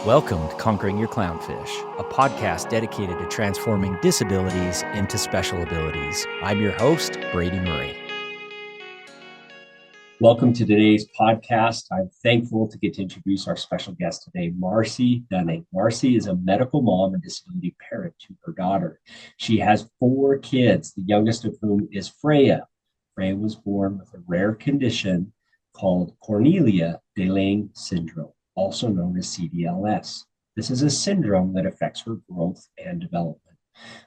Welcome to Conquering Your Clownfish, a podcast dedicated to transforming disabilities into special abilities. I'm your host, Brady Murray. Welcome to today's podcast. I'm thankful to get to introduce our special guest today, Marci Dunning. Marci is a medical mom and disability parent to her daughter. She has 4 kids, the youngest of whom is Freya. Freya was born with a rare condition called Cornelia de Lange Syndrome, also known as CDLS. This is a syndrome that affects her growth and development.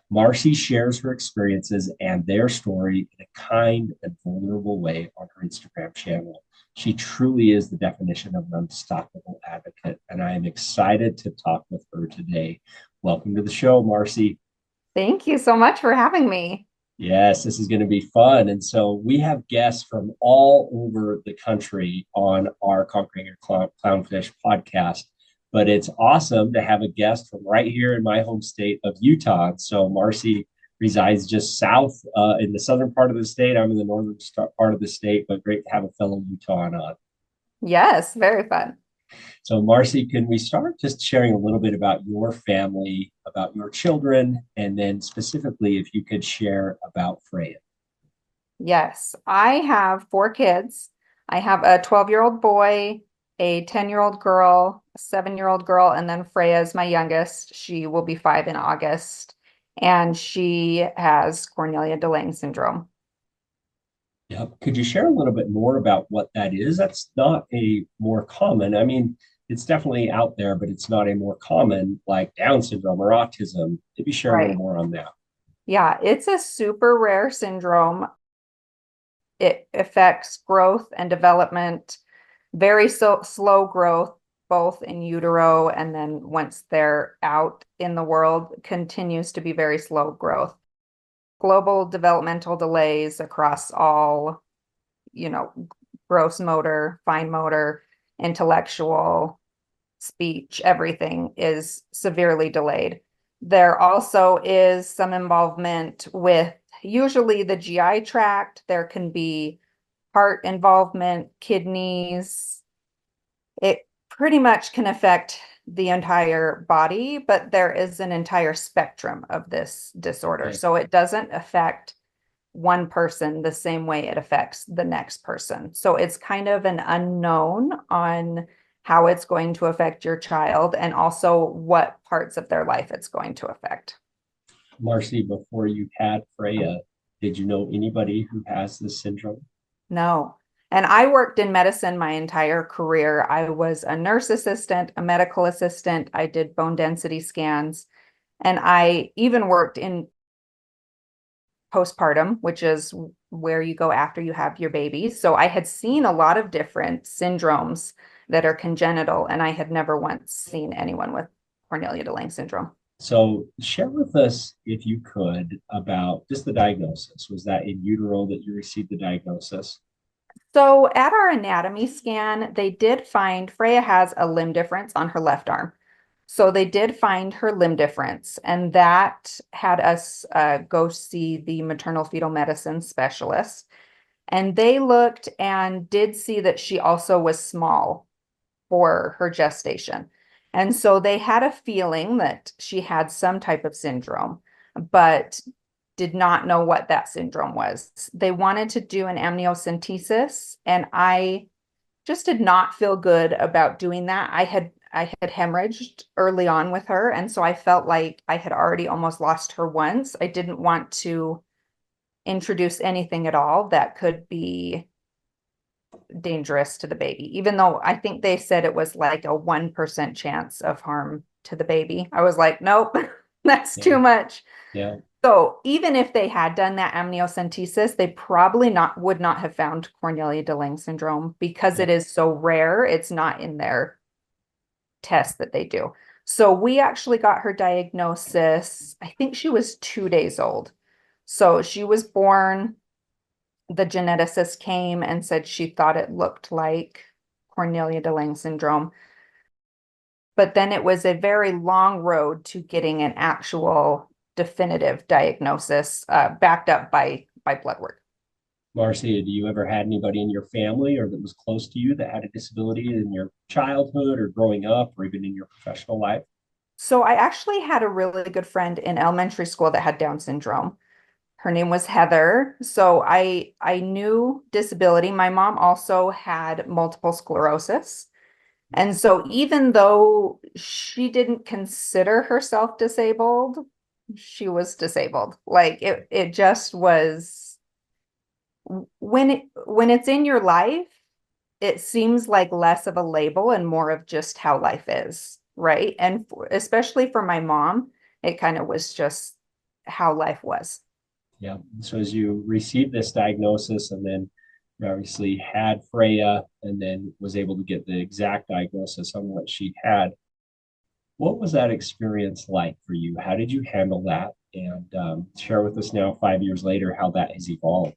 Marci shares her experiences and their story in a kind and vulnerable way on her Instagram channel. She truly is the definition of an unstoppable advocate, and I am excited to talk with her today. Welcome to the show, Marci. Thank you so much for having me. Yes, this is going to be fun. And so we have guests from all over the country on our Conquering Your Clownfish podcast. But it's awesome to have a guest from right here in my home state of Utah. So Marci resides just south in the southern part of the state. I'm in the northern part of the state, but great to have a fellow Utahn on. Yes, very fun. So Marci, can we start just sharing a little bit about your family, about your children, and then specifically if you could share about Freya? Yes, I have 4 kids. I have a 12-year-old boy, a 10-year-old girl, a 7-year-old girl, and then Freya is my youngest. She will be 5 in August, and she has Cornelia de Lange Syndrome. Yep. Could you share a little bit more about what that is? That's not a more common, I mean, it's definitely out there, but it's not a more common like Down syndrome or autism. Maybe share a little more on that. Yeah, it's a super rare syndrome. It affects growth and development, very slow growth, both in utero and then once they're out in the world, continues to be very slow growth. Global developmental delays across all, gross motor, fine motor, intellectual, speech, everything is severely delayed. There also is some involvement with usually the GI tract. There can be heart involvement, kidneys. It pretty much can affect the entire body, but there is an entire spectrum of this disorder. Okay. So it doesn't affect one person the same way it affects the next person. So it's kind of an unknown on how it's going to affect your child and also what parts of their life it's going to affect. Marci, before you had Freya, did you know anybody who has this syndrome? No. And I worked in medicine my entire career. I was a nurse assistant, a medical assistant. I did bone density scans, and I even worked in postpartum, which is where you go after you have your baby. So I had seen a lot of different syndromes that are congenital, and I had never once seen anyone with Cornelia de Lange syndrome. So share with us, if you could, about just the diagnosis. Was that in utero that you received the diagnosis? So at our anatomy scan, they did find Freya has a limb difference on her left arm. So they did find her limb difference, and that had us go see the maternal fetal medicine specialist. And they looked and did see that she also was small for her gestation. And so they had a feeling that she had some type of syndrome, but did not know what that syndrome was. They wanted to do an amniocentesis, and I just did not feel good about doing that. I had hemorrhaged early on with her, and so I felt like I had already almost lost her once. I didn't want to introduce anything at all that could be dangerous to the baby, even though I think they said it was like a 1% chance of harm to the baby. I was like, nope, that's too much. Yeah. So even if they had done that amniocentesis, they probably would not have found Cornelia de Lange syndrome because it is so rare. It's not in their test that they do. So we actually got her diagnosis, I think she was 2 days old. So she was born, the geneticist came and said she thought it looked like Cornelia de Lange syndrome. But then it was a very long road to getting an actual definitive diagnosis backed up by blood work. Marcia, do you ever had anybody in your family or that was close to you that had a disability in your childhood or growing up or even in your professional life? So I actually had a really good friend in elementary school that had Down syndrome. Her name was Heather. So I knew disability. My mom also had multiple sclerosis. And so even though she didn't consider herself disabled, she was disabled. Like it just was when it's in your life, it seems like less of a label and more of just how life is, right? And especially for my mom, it kind of was just how life was. Yeah. So as you received this diagnosis and then you obviously had Freya and then was able to get the exact diagnosis on what she had, what was that experience like for you? How did you handle that? And share with us now, 5 years later, how that has evolved.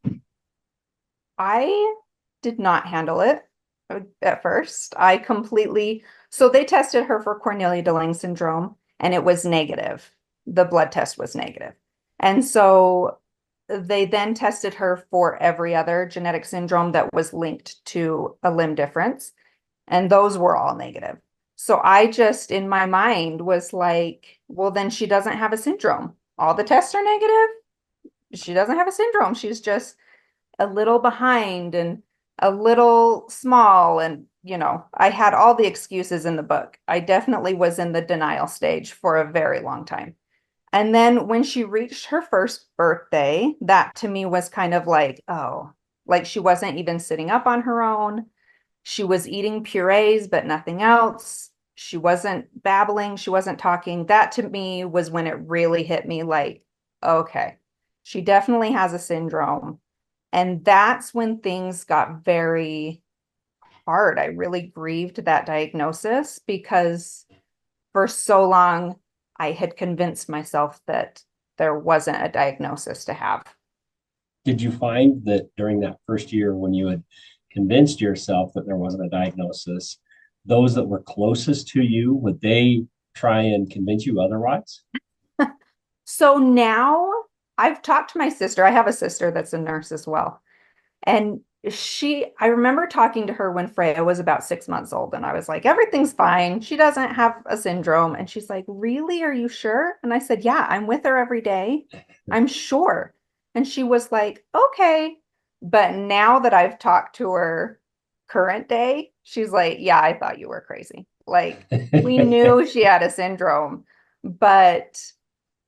I did not handle it at first. So they tested her for Cornelia de Lange syndrome and it was negative. The blood test was negative. And so they then tested her for every other genetic syndrome that was linked to a limb difference, and those were all negative. So I just, in my mind, was like, well, then she doesn't have a syndrome. All the tests are negative. She doesn't have a syndrome. She's just a little behind and a little small. And, I had all the excuses in the book. I definitely was in the denial stage for a very long time. And then when she reached her first birthday, that to me was kind of like, oh, like she wasn't even sitting up on her own. She was eating purees, but nothing else. She wasn't babbling. She wasn't talking. That to me was when it really hit me like, okay, she definitely has a syndrome. And that's when things got very hard. I really grieved that diagnosis because for so long I had convinced myself that there wasn't a diagnosis to have. Did you find that during that first year when you had convinced yourself that there wasn't a diagnosis, those that were closest to you, would they try and convince you otherwise? So now I've talked to my sister. I have a sister that's a nurse as well. And I remember talking to her when Freya was about 6 months old, and I was like, everything's fine. She doesn't have a syndrome. And she's like, really? Are you sure? And I said, yeah, I'm with her every day. I'm sure. And she was like, okay. But now that I've talked to her current day, she's like, yeah, I thought you were crazy. Like, we knew she had a syndrome, but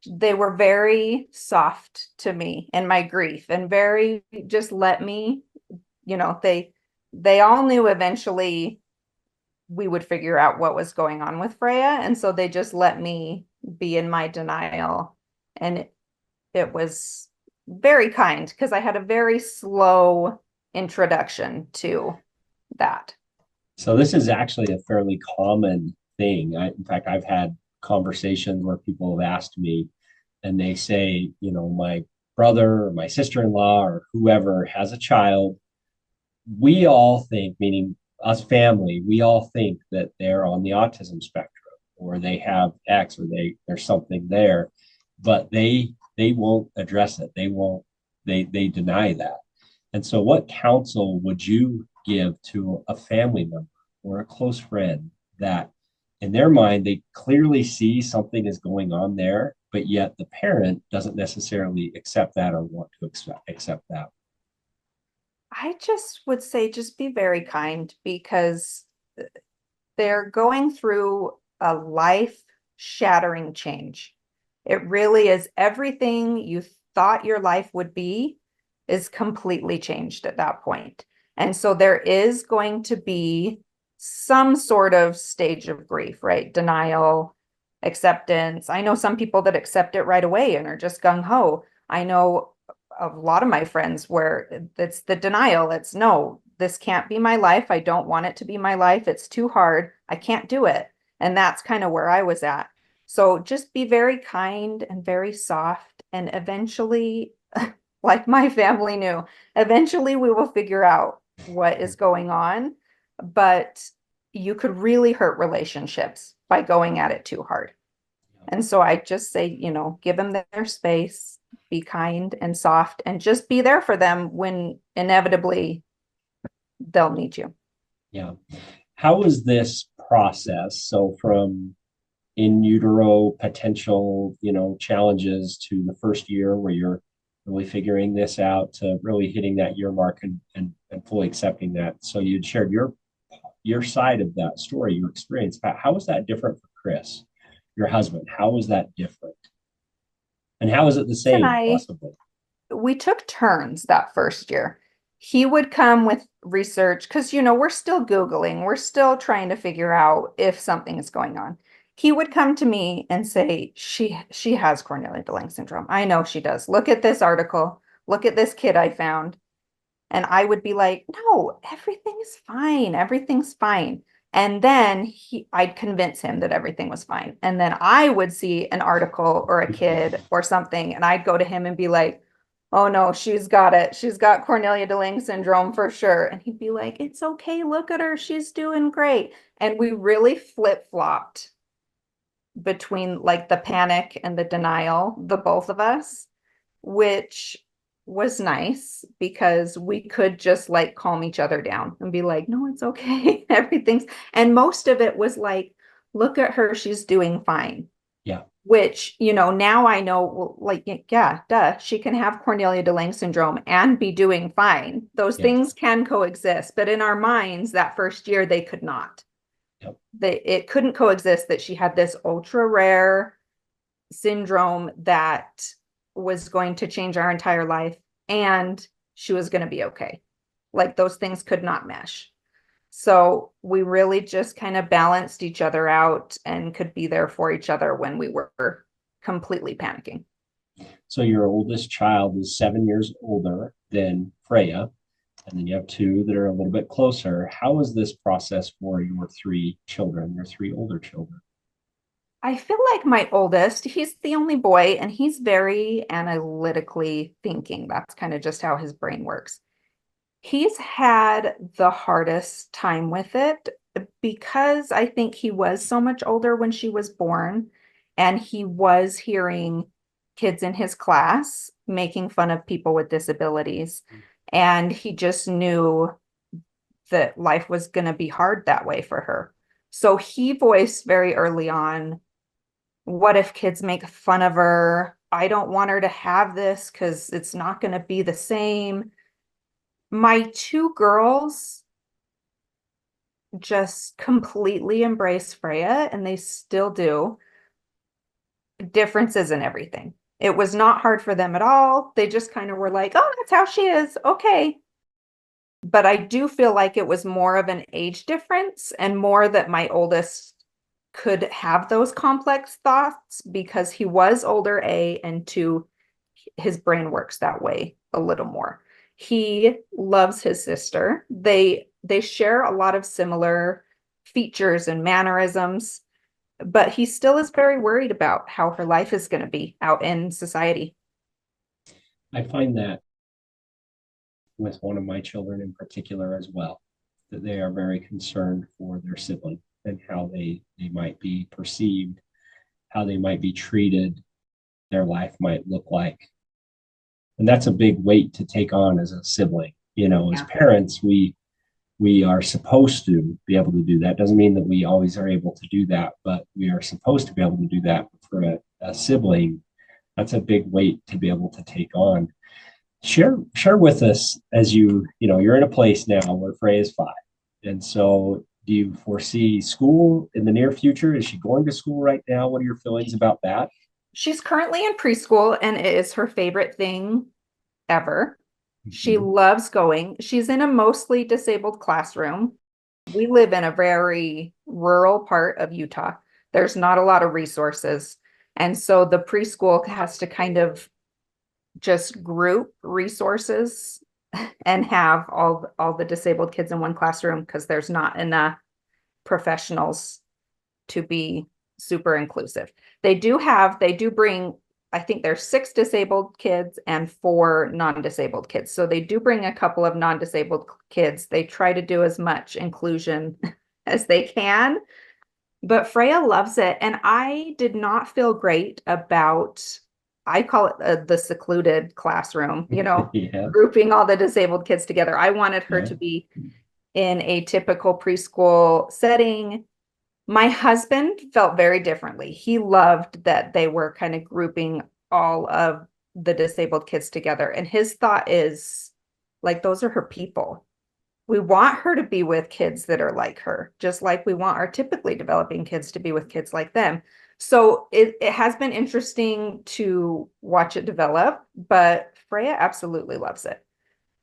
they were very soft to me in my grief and very just let me, they all knew eventually we would figure out what was going on with Freya. And so they just let me be in my denial. And it was very kind because I had a very slow introduction to that. So this is actually a fairly common thing. In fact, I've had conversations where people have asked me and they say, my brother or my sister-in-law or whoever has a child. We all think, meaning us family, we all think that they're on the autism spectrum or they have X or there's something there, but they won't address it. They deny that. And so what counsel would you give to a family member or a close friend that in their mind they clearly see something is going on there, but yet the parent doesn't necessarily accept that or want to accept that? I just would say just be very kind because they're going through a life shattering change. It really is everything you thought your life would be is completely changed at that point. And so there is going to be some sort of stage of grief, right? Denial, acceptance. I know some people that accept it right away and are just gung ho. I know a lot of my friends where it's the denial. It's no, this can't be my life. I don't want it to be my life. It's too hard. I can't do it. And that's kind of where I was at. So just be very kind and very soft. And eventually, like my family knew, eventually we will figure out what is going on. But you could really hurt relationships by going at it too hard. And so I just say, give them their space, be kind and soft, and just be there for them when inevitably they'll need you. Yeah. How was this process? So from in utero potential, challenges to the first year where you're really figuring this out to really hitting that year mark and fully accepting that. So you'd shared your side of that story, your experience. How was that different for Chris, your husband? How was that different? And how is it the And same, possibly? we took turns that first year. He would come with research because, we're still Googling, we're still trying to figure out if something is going on. He would come to me and say, she has Cornelia de Lange syndrome. I know she does. Look at this article. Look at this kid I found. And I would be like, no, everything is fine. Everything's fine. And then I'd convince him that everything was fine. And then I would see an article or a kid or something, and I'd go to him and be like, oh no, she's got it. She's got Cornelia de Lange syndrome for sure. And he'd be like, it's okay. Look at her. She's doing great. And we really flip-flopped between like the panic and the denial, the both of us, which was nice because we could just like calm each other down and be like, no, it's okay. Everything's, and most of it was like, look at her, she's doing fine. Yeah. Which, now I know, well, like, yeah, duh, she can have Cornelia de Lange syndrome and be doing fine. Those Yes. things can coexist, but in our minds, that first year, they could not. Yep. It couldn't coexist that she had this ultra rare syndrome that was going to change our entire life and she was going to be okay. Like those things could not mesh. So we really just kind of balanced each other out and could be there for each other when we were completely panicking. So your oldest child is 7 years older than Freya, and then you have two that are a little bit closer. How was this process for your three children, your three older children? I feel like my oldest, he's the only boy and he's very analytically thinking. That's kind of just how his brain works. He's had the hardest time with it because I think he was so much older when she was born, and he was hearing kids in his class making fun of people with disabilities. And he just knew that life was going to be hard that way for her. So he voiced very early on, what if kids make fun of her? I don't want her to have this because it's not going to be the same. My two girls just completely embrace Freya, and they still do. Differences in everything. It was not hard for them at all. They just kind of were like, oh, that's how she is. Okay. But I do feel like it was more of an age difference and more that my oldest could have those complex thoughts because he was older, A, and two, his brain works that way a little more. He loves his sister. They share a lot of similar features and mannerisms, but he still is very worried about how her life is going to be out in society. I find that with one of my children in particular as well, that they are very concerned for their sibling and how they might be perceived, how they might be treated, their life might look like. And that's a big weight to take on as a sibling. As parents, we are supposed to be able to do that. Doesn't mean that we always are able to do that, but we are supposed to be able to do that. For a sibling, that's a big weight to be able to take on. Share with us as you're in a place now where Freya is 5. And so do you foresee school in the near future? Is she going to school right now? What are your feelings about that? She's currently in preschool and it is her favorite thing ever. She loves going. She's in a mostly disabled classroom. We live in a very rural part of Utah. There's not a lot of resources. And so the preschool has to kind of just group resources and have all the disabled kids in one classroom because there's not enough professionals to be super inclusive. They do bring, I think there's 6 disabled kids and 4 non-disabled kids. So they do bring a couple of non-disabled kids. They try to do as much inclusion as they can. But Freya loves it. And I did not feel great about, I call it the secluded classroom, Yeah, grouping all the disabled kids together. I wanted her yeah. to be in a typical preschool setting. My husband felt very differently. He loved that they were kind of grouping all of the disabled kids together. And his thought is like, those are her people. We want her to be with kids that are like her, just like we want our typically developing kids to be with kids like them. So it has been interesting to watch it develop, but Freya absolutely loves it.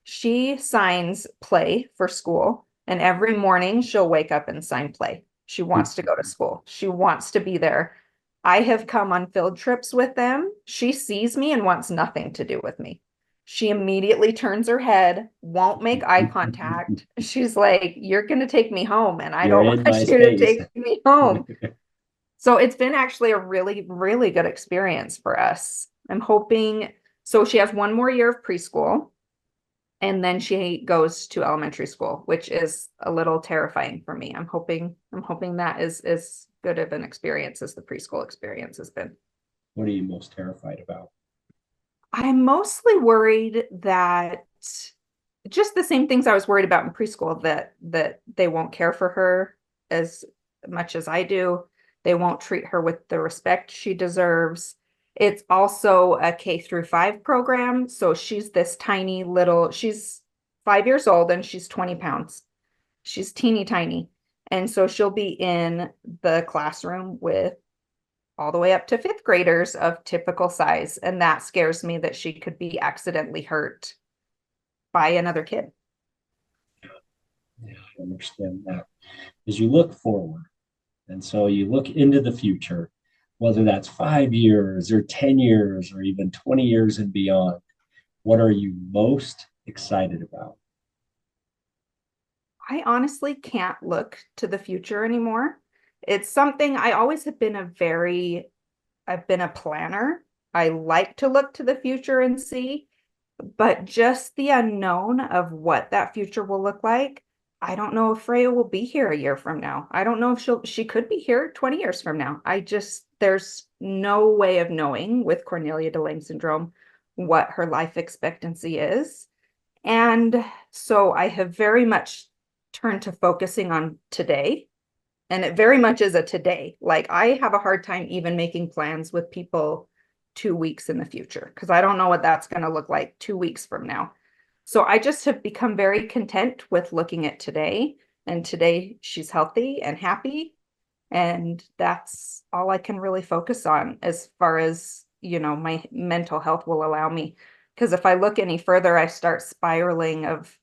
She signs play for school, and every morning she'll wake up and sign play. She wants to go to school. She wants to be there. I have come on field trips with them. She sees me and wants nothing to do with me. She immediately turns her head, won't make eye contact. She's like, "You're going to take me home, and I You're don't in want my you to space. take me home." So it's been actually a really, really good experience for us. I'm hoping, so she has one more year of preschool. And then she goes to elementary school, which is a little terrifying for me. I'm hoping that is as good of an experience as the preschool experience has been. What are you most terrified about? I'm mostly worried that just the same things I was worried about in preschool, that they won't care for her as much as I do. They won't treat her with the respect she deserves. It's also a K-5 program. So she's this tiny little, she's 5 years old and she's 20 pounds. She's teeny tiny. And so she'll be in the classroom with all the way up to fifth graders of typical size. And that scares me that she could be accidentally hurt by another kid. Yeah, I understand that. As you look forward, and so you look into the future, whether that's 5 years or 10 years or even 20 years and beyond, what are you most excited about? I honestly can't look to the future anymore. It's something I always have been I've been a planner. I like to look to the future and see, but just the unknown of what that future will look like. I don't know if Freya will be here a year from now. I don't know if she could be here 20 years from now. There's no way of knowing with Cornelia de Lange syndrome what her life expectancy is. And so I have very much turned to focusing on today. And it very much is a today. Like I have a hard time even making plans with people 2 weeks in the future because I don't know what that's going to look like 2 weeks from now. So I just have become very content with looking at today. And today she's healthy and happy. And that's all I can really focus on as far as, my mental health will allow me. Because if I look any further, I start spiraling of,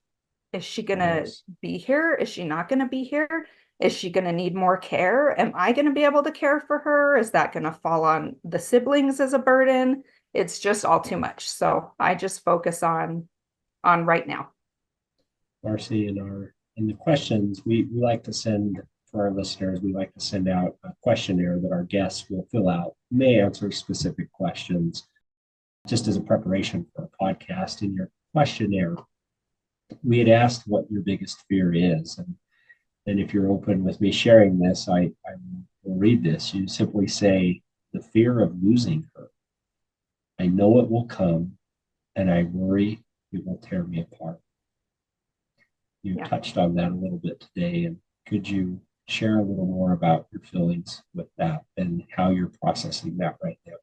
is she going to Yes. be here? Is she not going to be here? Is she going to need more care? Am I going to be able to care for her? Is that going to fall on the siblings as a burden? It's just all too much. So I just focus on right now. Marci, in the questions, we like to send for our listeners, we like to send out a questionnaire that our guests will fill out. You may answer specific questions just as a preparation for a podcast. In your questionnaire, we had asked what your biggest fear is. And if you're open with me sharing this, I will read this. You simply say, the fear of losing her. I know it will come, and I worry it will tear me apart. You Yeah. touched on that a little bit today. And could you share a little more about your feelings with that and how you're processing that right now?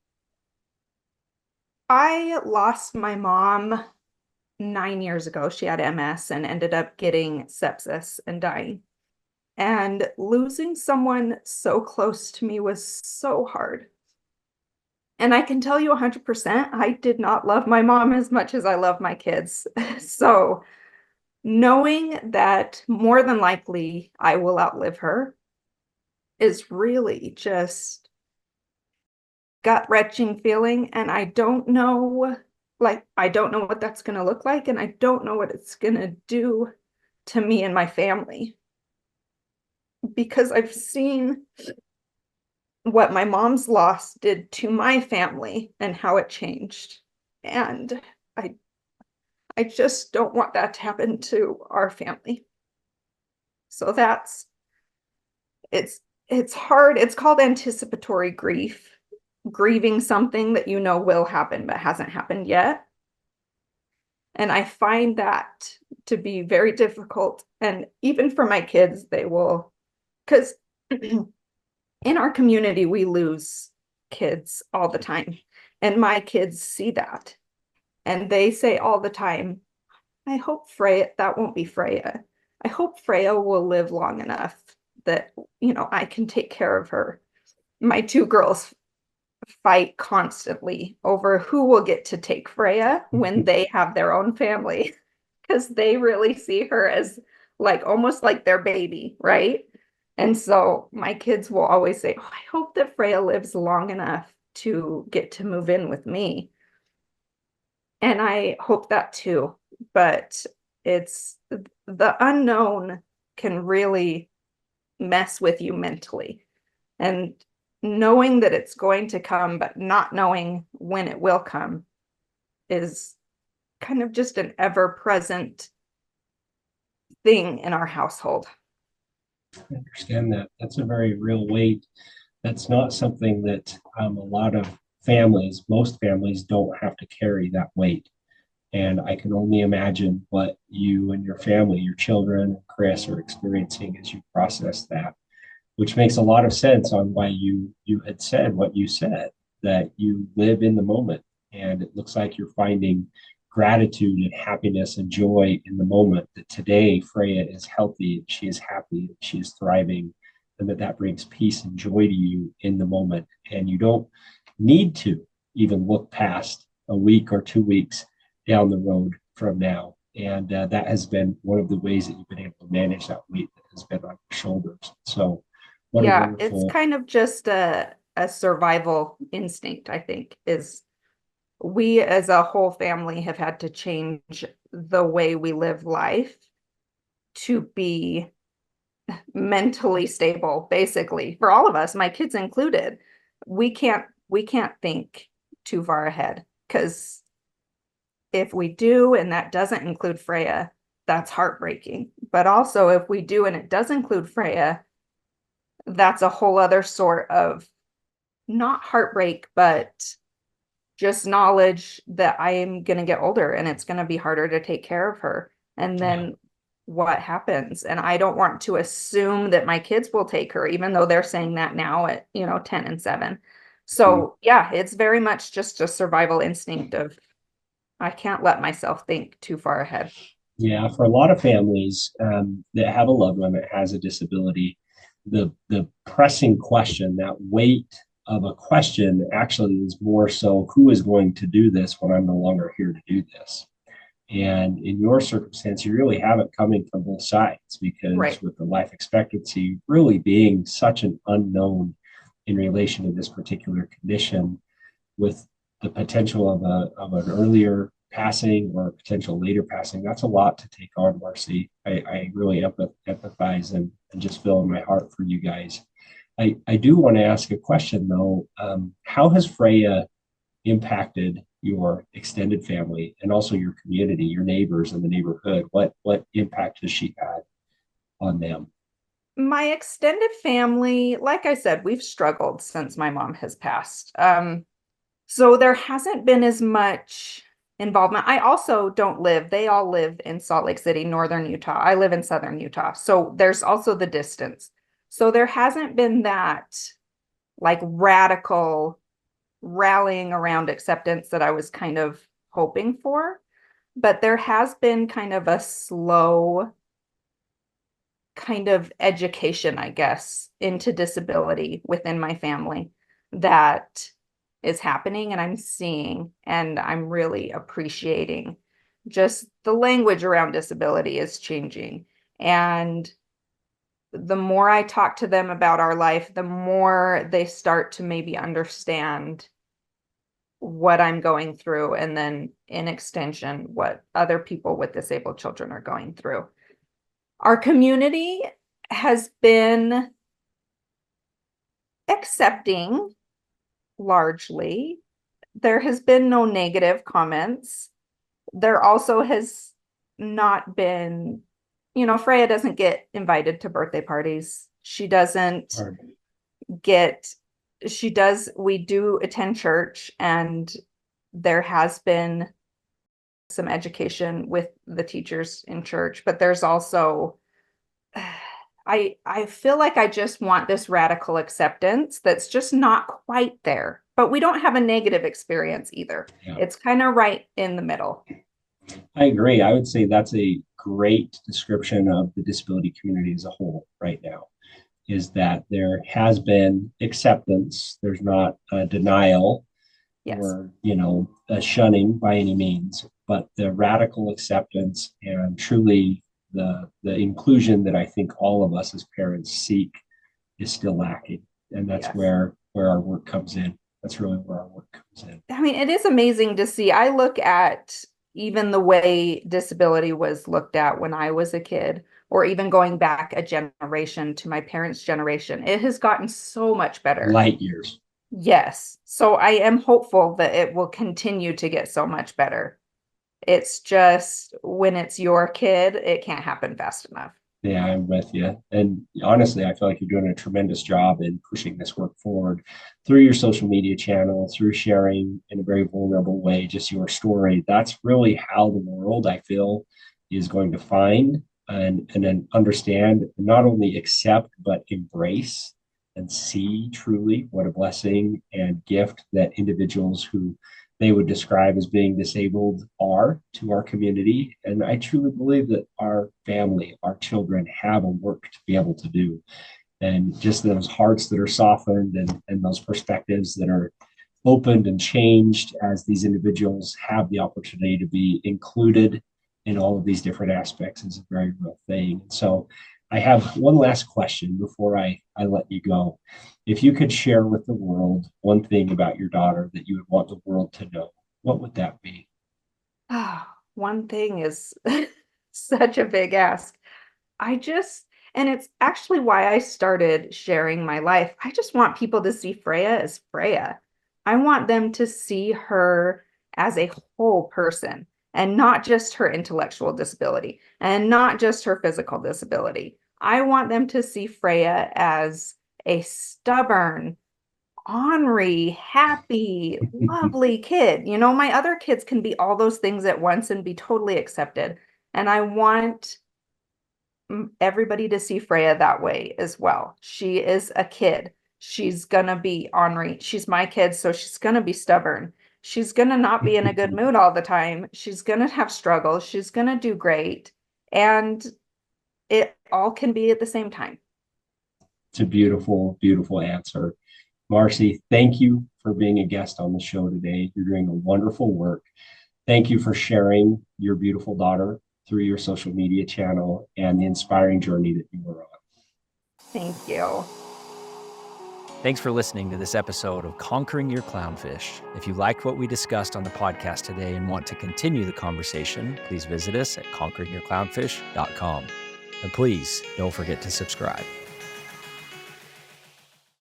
I lost my mom 9 years ago. She had MS and ended up getting sepsis and dying. And losing someone so close to me was so hard. And I can tell you 100%, I did not love my mom as much as I love my kids. So knowing that more than likely I will outlive her is really just gut-wrenching feeling. And I don't know, I don't know what that's going to look like. And I don't know what it's going to do to me and my family. Because I've seen what my mom's loss did to my family and how it changed. And I I just don't want that to happen to our family. So it's it's hard. It's called anticipatory grief, grieving something that you know will happen but hasn't happened yet. And I find that to be very difficult. And even for my kids, they will, because in our community, we lose kids all the time. And my kids see that. And they say all the time, I hope Freya, that won't be Freya. I hope Freya will live long enough that, I can take care of her. My two girls fight constantly over who will get to take Freya when they have their own family, because they really see her as like almost like their baby, right? And so my kids will always say, oh, I hope that Freya lives long enough to get to move in with me. And I hope that too. But it's the unknown can really mess with you mentally. And knowing that it's going to come, but not knowing when it will come is kind of just an ever-present thing in our household. I understand that. That's a very real weight. That's not something that a lot of families, most families don't have to carry that weight. And I can only imagine what you and your family, your children, Chris, are experiencing as you process that, which makes a lot of sense on why you had said what you said, that you live in the moment. And it looks like you're finding gratitude and happiness and joy in the moment, that today Freya is healthy, she is happy, she is thriving, and that brings peace and joy to you in the moment. And you don't need to even look past a week or 2 weeks down the road from now. And that has been one of the ways that you've been able to manage that weight that has been on your shoulders. So what a Yeah, wonderful. it's kind of just a survival instinct, I think, is we as a whole family have had to change the way we live life to be mentally stable, basically, for all of us, my kids included. We can't think too far ahead, because if we do and that doesn't include Freya, that's heartbreaking. But also if we do and it does include Freya, that's a whole other sort of not heartbreak, but just knowledge that I am going to get older and it's going to be harder to take care of her. And then what happens? And I don't want to assume that my kids will take her, even though they're saying that now at, 10 and 7. So yeah, it's very much just a survival instinct of, I can't let myself think too far ahead. Yeah, for a lot of families that have a loved one that has a disability, the pressing question, that weight of a question actually is more so, who is going to do this when I'm no longer here to do this? And in your circumstance, you really have it coming from both sides, because Right. with the life expectancy really being such an unknown in relation to this particular condition, with the potential of an earlier passing or a potential later passing, that's a lot to take on, Marci. I really empathize and just feel in my heart for you guys. I do want to ask a question though. How has Freya impacted your extended family and also your community, your neighbors in the neighborhood? What impact has she had on them? My extended family, like I said, we've struggled since my mom has passed. So there hasn't been as much involvement. I also don't live, they all live in Salt Lake City, northern Utah. I live in southern Utah. So there's also the distance. So there hasn't been that like radical rallying around acceptance that I was kind of hoping for. But there has been kind of a slow kind of education, I guess, into disability within my family that is happening, and I'm seeing, and I'm really appreciating just the language around disability is changing. And the more I talk to them about our life, the more they start to maybe understand what I'm going through, and then in extension, what other people with disabled children are going through. Our community has been accepting largely. There has been no negative comments. There also has not been, Freya doesn't get invited to birthday parties. She doesn't we do attend church, and there has been some education with the teachers in church, but there's also, I feel like I just want this radical acceptance that's just not quite there, but we don't have a negative experience either. Yeah. It's kind of right in the middle. I agree. I would say that's a great description of the disability community as a whole right now, is that there has been acceptance. There's not a denial Yes. or, a shunning by any means, but the radical acceptance and truly the inclusion that I think all of us as parents seek is still lacking. And that's Yes. where our work comes in. That's really where our work comes in. I mean, it is amazing to see. I look at even the way disability was looked at when I was a kid, or even going back a generation to my parents' generation. It has gotten so much better. Light years. Yes. So I am hopeful that it will continue to get so much better. It's just when it's your kid, it can't happen fast enough. Yeah, I'm with you. And honestly, I feel like you're doing a tremendous job in pushing this work forward through your social media channel, through sharing in a very vulnerable way, just your story. That's really how the world, I feel, is going to find and then understand, not only accept, but embrace and see truly what a blessing and gift that individuals who they would describe as being disabled are to our community. And I truly believe that our family, our children have a work to be able to do. And just those hearts that are softened and those perspectives that are opened and changed as these individuals have the opportunity to be included in all of these different aspects is a very real thing. So I have one last question before I let you go. If you could share with the world one thing about your daughter that you would want the world to know, what would that be? One thing is such a big ask. And it's actually why I started sharing my life. I just want people to see Freya as Freya. I want them to see her as a whole person, and not just her intellectual disability and not just her physical disability. I want them to see Freya as a stubborn, ornery, happy, lovely kid. My other kids can be all those things at once and be totally accepted. And I want everybody to see Freya that way as well. She is a kid. She's gonna be ornery. She's my kid, so she's gonna be stubborn. She's gonna not be in a good mood all the time. She's gonna have struggles. She's gonna do great. And it all can be at the same time. It's a beautiful, beautiful answer. Marci, thank you for being a guest on the show today. You're doing a wonderful work. Thank you for sharing your beautiful daughter through your social media channel and the inspiring journey that you were on. Thank you. Thanks for listening to this episode of Conquering Your Clownfish. If you liked what we discussed on the podcast today and want to continue the conversation, please visit us at conqueringyourclownfish.com. And please don't forget to subscribe.